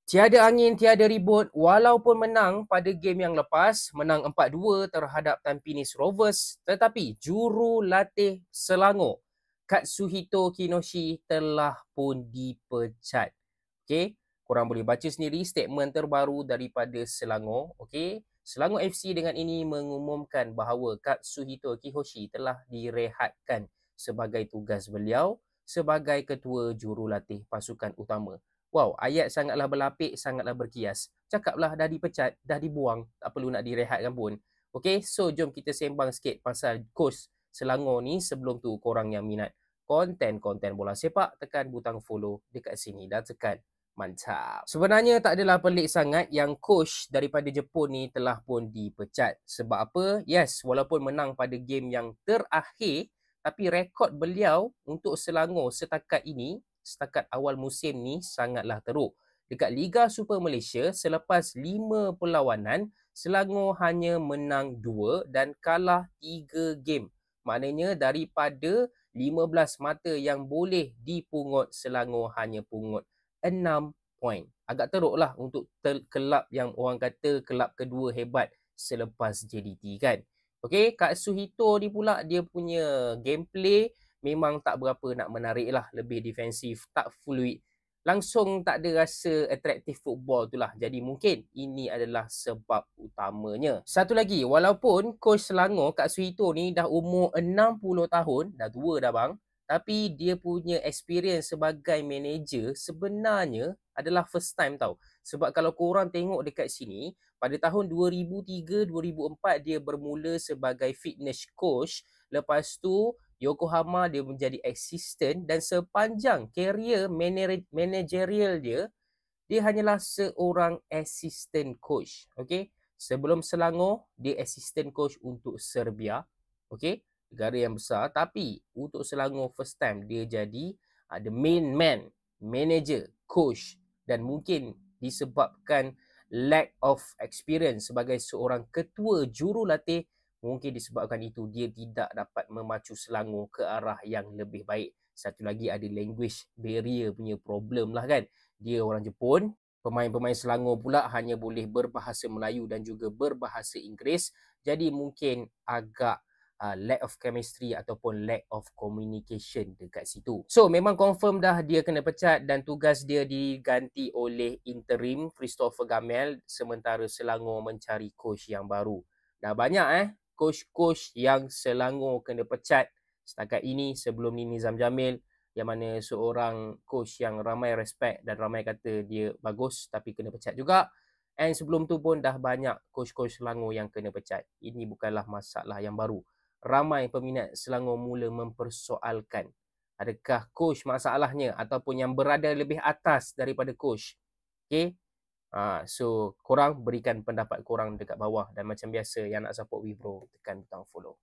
Tiada angin, tiada ribut. Walaupun menang pada game yang lepas, menang 4-2 terhadap Tampines Rovers, tetapi jurulatih Selangor, Katsuhito Kinoshi telah pun dipecat. Okey, korang boleh baca sendiri statement terbaru daripada Selangor. Okey, Selangor FC dengan ini mengumumkan bahawa Katsuhito Kinoshi telah direhatkan sebagai tugas beliau sebagai ketua jurulatih pasukan utama. Wow, ayat sangatlah berlapik, sangatlah berkias. Cakaplah dah dipecat, dah dibuang, tak perlu nak direhatkan pun. Okay, so jom kita sembang sikit pasal coach Selangor ni. Sebelum tu, korang yang minat konten-konten bola sepak, tekan butang follow dekat sini dan tekan mantap. Sebenarnya tak adalah pelik sangat yang coach daripada Jepun ni telah pun dipecat. Sebab apa? Yes, walaupun menang pada game yang terakhir, tapi rekod beliau untuk Selangor setakat ini, setakat awal musim ni sangatlah teruk. Dekat Liga Super Malaysia, selepas 5 perlawanan, Selangor hanya menang 2 dan kalah 3 game. Maknanya daripada 15 mata yang boleh dipungut, Selangor hanya pungut 6 poin. Agak teruk lah untuk kelab yang orang kata kelab kedua hebat selepas JDT kan. Okay, Katsuhito ni pula dia punya gameplay memang tak berapa nak menarik lah. Lebih defensif, tak fluid. Langsung tak ada rasa atraktif football tu lah. Jadi mungkin ini adalah sebab utamanya. Satu lagi, walaupun coach Selangor, Katsuhito ni dah umur 60 tahun, dah tua dah bang, tapi dia punya experience sebagai manager sebenarnya adalah first time tau. Sebab kalau korang tengok dekat sini, pada tahun 2003-2004 dia bermula sebagai fitness coach. Lepas tu Yokohama dia menjadi assistant dan sepanjang career managerial dia, dia hanyalah seorang assistant coach. Okay? Sebelum Selangor, dia assistant coach untuk Serbia. Okay? Negara yang besar. Tapi untuk Selangor first time, dia jadi the main man, manager, coach. Dan mungkin disebabkan lack of experience sebagai seorang ketua jurulatih, mungkin disebabkan itu dia tidak dapat memacu Selangor ke arah yang lebih baik. Satu lagi ada language barrier punya problem lah kan. Dia orang Jepun, pemain-pemain Selangor pula hanya boleh berbahasa Melayu dan juga berbahasa Inggeris. Jadi mungkin agak lack of chemistry ataupun lack of communication dekat situ. So memang confirm dah dia kena pecat dan tugas dia diganti oleh interim Christopher Gamel sementara Selangor mencari coach yang baru. Dah banyak coach-coach yang Selangor kena pecat setakat ini. Sebelum ni Nizam Jamil, yang mana seorang coach yang ramai respect dan ramai kata dia bagus tapi kena pecat juga. And sebelum tu pun dah banyak coach-coach Selangor yang kena pecat. Ini bukanlah masalah yang baru. Ramai peminat Selangor mula mempersoalkan adakah coach masalahnya ataupun yang berada lebih atas daripada coach. Okay? So korang berikan pendapat korang dekat bawah. Dan macam biasa, yang nak support Wibro, tekan butang follow.